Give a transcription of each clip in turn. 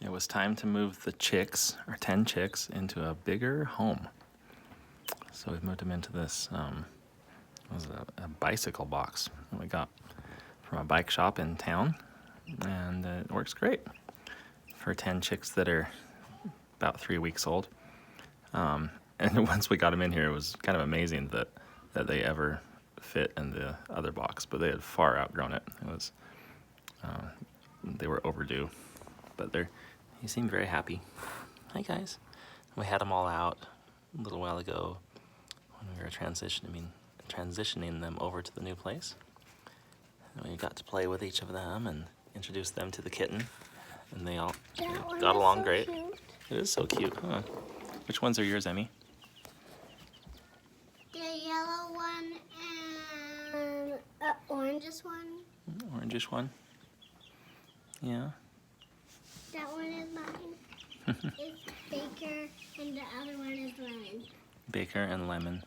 it was time to move the chicks, our 10 chicks, into a bigger home. So we've moved them into this, it was a bicycle box that we got from a bike shop in town, and it works great for 10 chicks that are about 3 weeks old. And once we got them in here, it was kind of amazing that they ever fit in the other box, but they had far outgrown it. It was, they were overdue, but he seemed very happy. Hi guys. We had them all out a little while ago when we were transitioning them over to the new place. And we got to play with each of them and introduce them to the kitten, and they all got along great. Cute. It is so cute, huh? Which ones are yours, Emmy? The yellow one and orangish one. Orangish one? Yeah. That one is mine. It's Baker, and the other one is Lemon. Baker and Lemon.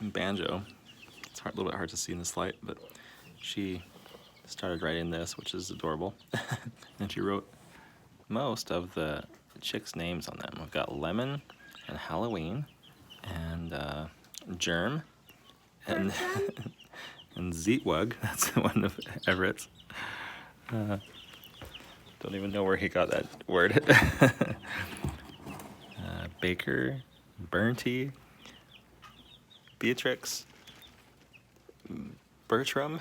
And Banjo. It's a little bit hard to see in this light, but she started writing this, which is adorable. And she wrote most of the chicks' names on them. We've got Lemon and Halloween and Germ and and Zeetwug. That's one of Everett's. Don't even know where he got that word. Baker, Bernty, Beatrix, Bertram.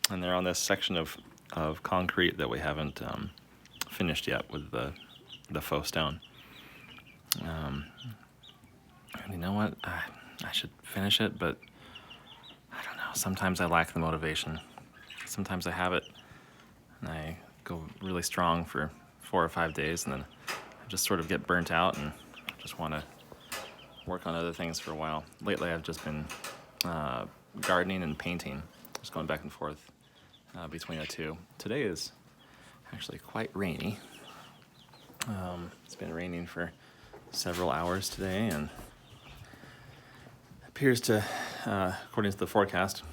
And they're on this section of concrete that we haven't finished yet with the faux stone. And you know what? I should finish it, but I don't know. Sometimes I lack the motivation. Sometimes I have it, and I go really strong for 4 or 5 days, and then I just sort of get burnt out and just want to work on other things for a while. Lately, I've just been gardening and painting, just going back and forth between the two. Today is actually quite rainy. It's been raining for several hours today, and appears to, according to the forecast,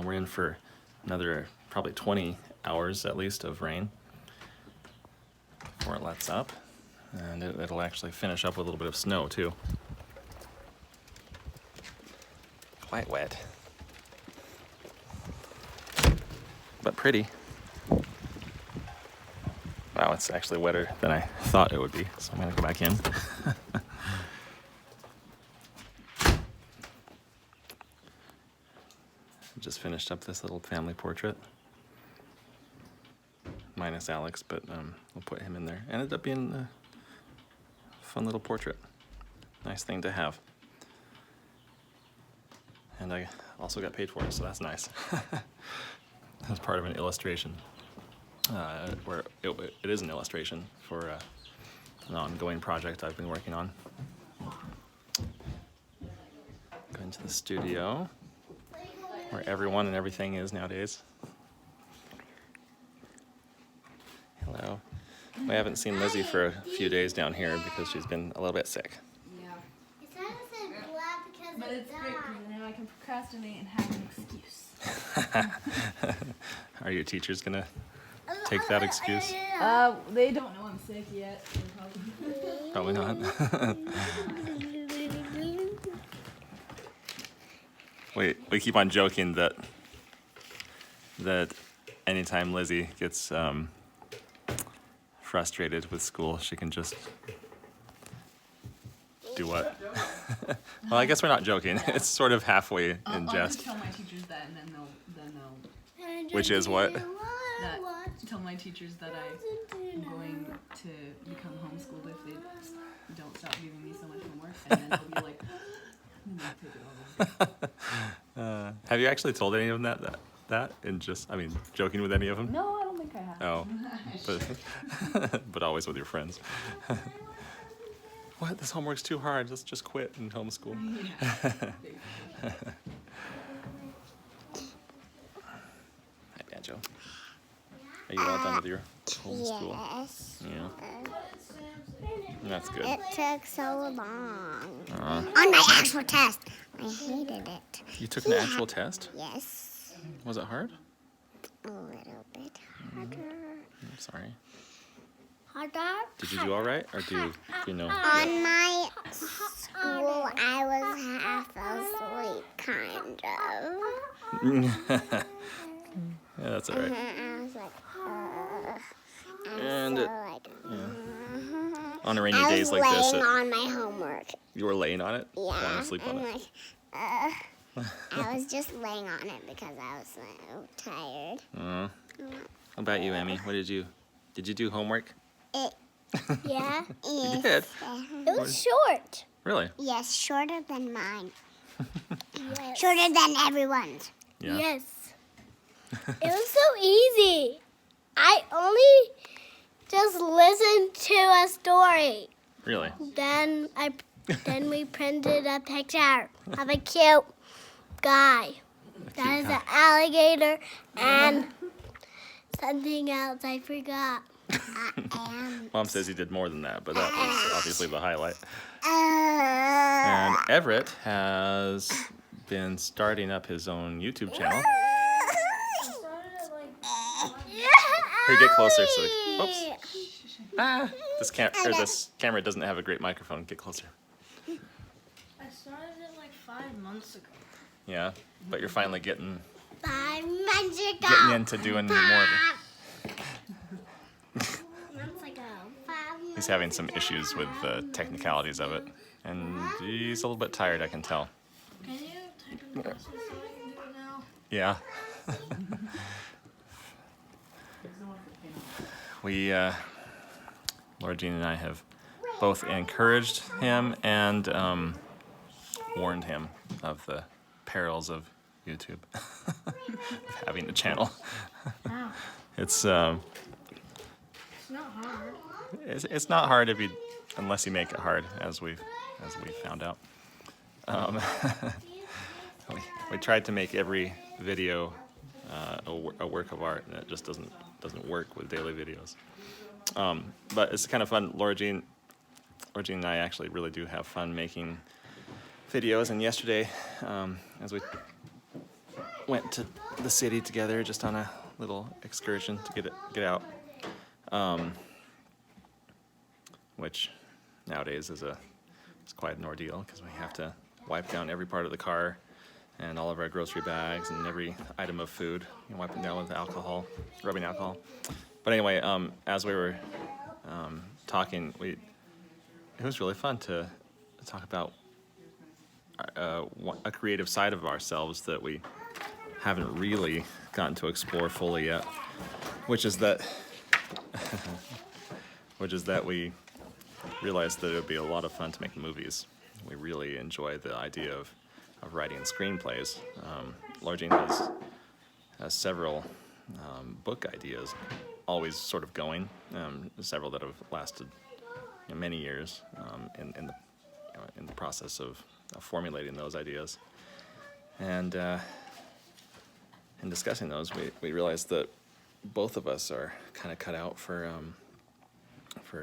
we're in for another probably 20 hours at least of rain before it lets up, and it'll actually finish up with a little bit of snow too. Quite wet, but pretty. Wow, it's actually wetter than I thought it would be, so I'm gonna go back in. Just finished up this little family portrait, minus Alex, but we'll put him in there. Ended up being a fun little portrait. Nice thing to have. And I also got paid for it, so that's nice. That's part of an illustration, where it is an illustration for an ongoing project I've been working on. Going to the studio, where everyone and everything is nowadays. Hello. We haven't seen Lizzie for a few days down here because she's been a little bit sick. Yeah. It says it's black because but it's great because now I can procrastinate and have an excuse. Are your teachers gonna take that excuse? They don't know I'm sick yet. Probably not. We keep on joking that anytime Lizzie gets frustrated with school, she can just do what? Well, I guess we're not joking. It's sort of halfway in I'll jest. just tell my teachers that, and then they'll Which is what? tell my teachers that I'm going to become homeschooled if they don't stop giving me so much homework, and then they'll be like, I'm gonna take it all. Have you actually told any of them that? And just, joking with any of them? No, I don't think I have. Oh, but always with your friends. What? This homework's too hard. Let's just quit and homeschool. Yeah. Hi, Banjo. Are you all done with your homeschool? Yes. Yeah. That's good. It took so long. On my actual test. I hated it. You took an actual test? Yes. Was it hard? a little bit harder. I'm sorry. Harder? Did you do all right, or do you know? On my school, I was half asleep, kind of. Yeah, that's all right. I was like, And so it- like, On rainy I days was like this, laying on my homework. you were laying on it, falling Yeah, asleep on and it. like, I was just laying on it because I was so tired. How about you, Emmy? Did you do homework? Yeah, You did? it was short. Really? Yes, shorter than mine. Yes. Shorter than everyone's. Yeah. Yes. It was so easy. I only just listened to a story. Really? Then we printed a picture of a cute guy. That is an alligator and something else I forgot. Mom says he did more than that, but that was obviously the highlight. And Everett has been starting up his own YouTube channel. Here, get closer. So, oops. This camera doesn't have a great microphone. Get closer. I started it like 5 months ago. Yeah, but you're finally getting 5 months ago. into doing more of it. Months ago. 5 months He's having some issues with the technicalities of it, and he's a little bit tired, I can tell. Can you type in the message so I can do it now? Yeah. We, Laura Jean and I have both encouraged him and warned him of the perils of YouTube, of having a channel. Wow. It's It's not hard. it's not hard unless you make it hard, as we found out. We tried to make every video a work of art, and it just doesn't work with daily videos. But it's kind of fun. Laura Jean and I actually really do have fun making videos. And yesterday, as we went to the city together, just on a little excursion to get out, which nowadays is quite an ordeal because we have to wipe down every part of the car and all of our grocery bags and every item of food, wipe them down with alcohol, rubbing alcohol. But anyway, as we were talking, it was really fun to talk about a creative side of ourselves that we haven't really gotten to explore fully yet, which is that we realized that it would be a lot of fun to make movies. We really enjoy the idea of writing screenplays. Laura Jean has several book ideas, always sort of going. Several that have lasted many years in the process of formulating those ideas. And in discussing those, we realized that both of us are kind of cut out for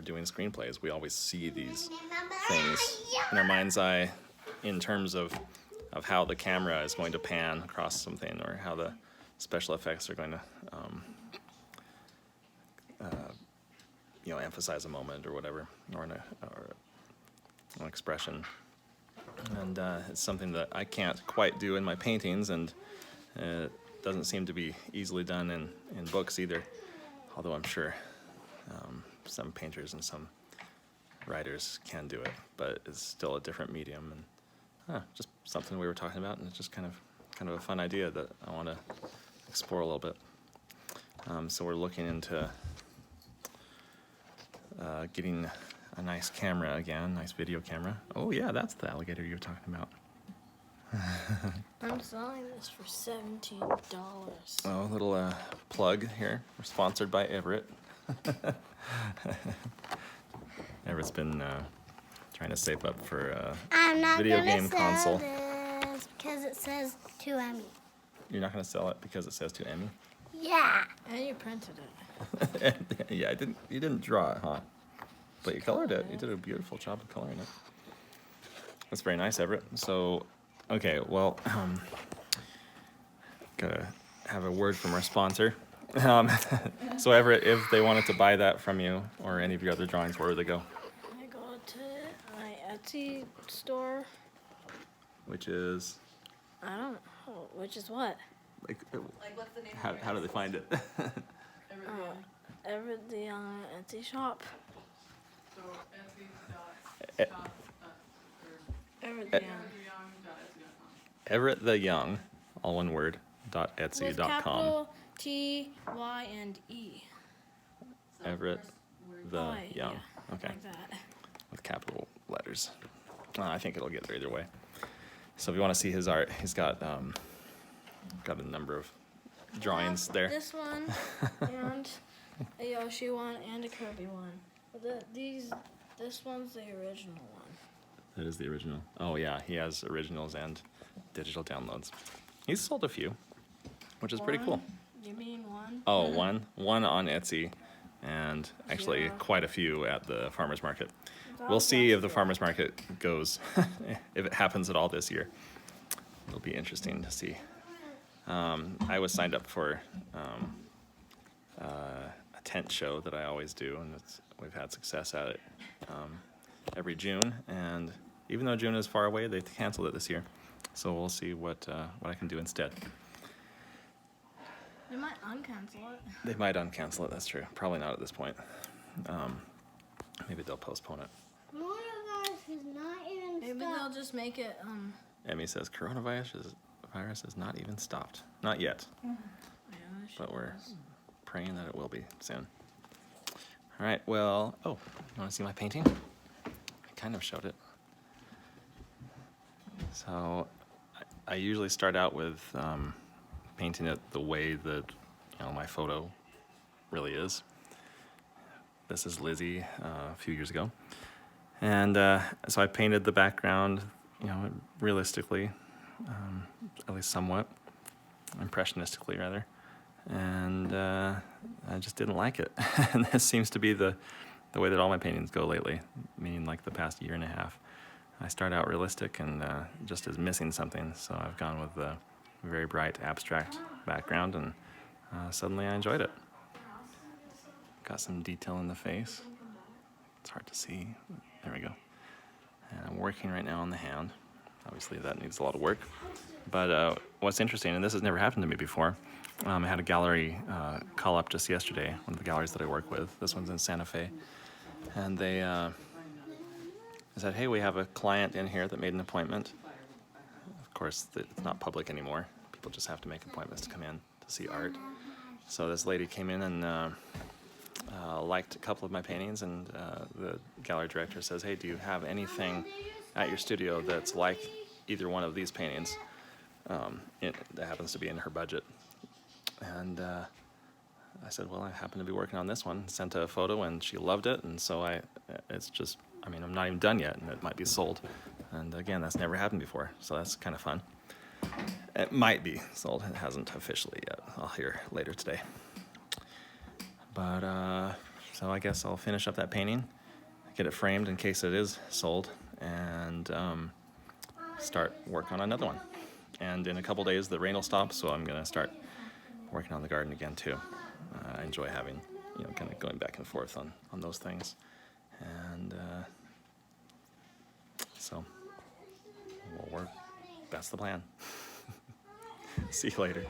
doing screenplays. We always see these things in our mind's eye in terms of how the camera is going to pan across something, or how the special effects are going to emphasize a moment or whatever, or an expression. And it's something that I can't quite do in my paintings, and it doesn't seem to be easily done in books either, although I'm sure some painters and some writers can do it, but it's still a different medium, and just something we were talking about, and it's just kind of a fun idea that I want to explore a little bit. So we're looking into getting a nice camera again, nice video camera. Oh yeah, that's the alligator you were talking about. I'm selling this for $17. Oh, a little plug here. We're sponsored by Everett. Everett's been trying to save up for a I'm not video gonna game sell console. this because it says to Emmy. You're not going to sell it because it says to Emmy? Yeah. And you printed it. Yeah, you didn't draw it, huh? But you colored it. You did a beautiful job of coloring it. That's very nice, Everett. So, okay, well, gotta have a word from our sponsor. So Everett, if they wanted to buy that from you or any of your other drawings, where would they go? I go to my Etsy store. Which is I don't know. Which is what? like, Like, what's the name how do they find it? Everett The Young. Everett The Young Etsy shop. So Eh. Etsy.shop, Everett The Young. everetttheyoung.etsy.com. Everett The Young, all one word, With .etsy.com. capital T, Y, and E. So Everett first word- The Y, Young. yeah, Okay. like that. With capital letters. I think it'll get there either way. So if you want to see his art, he's got a number of drawings there. This one, and a Yoshi one, and a Kirby one. But this one's the original one. That is the original. Oh yeah, he has originals and digital downloads. He's sold a few, which is pretty cool. One? You mean one? Oh, one on Etsy, and actually Yeah. quite a few at the farmers market. That We'll was see last if the year. farmers market goes, if it happens at all this year. It'll be interesting to see. I was signed up for a tent show that I always do, and we've had success at it every June. And even though June is far away, they canceled it this year. So we'll see what I can do instead. They might uncancel it. They might uncancel it. That's true. Probably not at this point. Maybe they'll postpone it. Coronavirus is not even Maybe stopped. they'll just make it, Emmy says coronavirus is not even stopped. Not yet, yeah, they but should we're just- praying that it will be soon. All right. Well, you want to see my painting? I kind of showed it. So I usually start out with painting it the way that my photo really is. This is Lizzie a few years ago, and so I painted the background, realistically, at least somewhat, impressionistically rather, and I just didn't like it. And this seems to be the way that all my paintings go lately, meaning like the past year and a half. I start out realistic and just as missing something, so I've gone with a very bright abstract background, and suddenly I enjoyed it. Got some detail in the face. It's hard to see. There we go. And I'm working right now on the hand. Obviously that needs a lot of work. But what's interesting, and this has never happened to me before, I had a gallery call up just yesterday, one of the galleries that I work with. This one's in Santa Fe. And they said, hey, we have a client in here that made an appointment. Of course, it's not public anymore. People just have to make appointments to come in to see art. So this lady came in and liked a couple of my paintings, and the gallery director says, hey, do you have anything at your studio that's like either one of these paintings? That happens to be in her budget. And I said, well, I happen to be working on this one. Sent a photo, and she loved it, and so I'm not even done yet, and it might be sold. And again, that's never happened before, so that's kind of fun. It might be sold. It hasn't officially yet. I'll hear later today. But so I guess I'll finish up that painting, get it framed in case it is sold, and start work on another one. And in a couple days, the rain will stop, so I'm gonna start working on the garden again too. I enjoy having, kind of going back and forth on those things, and so we'll work. That's the plan. See you later.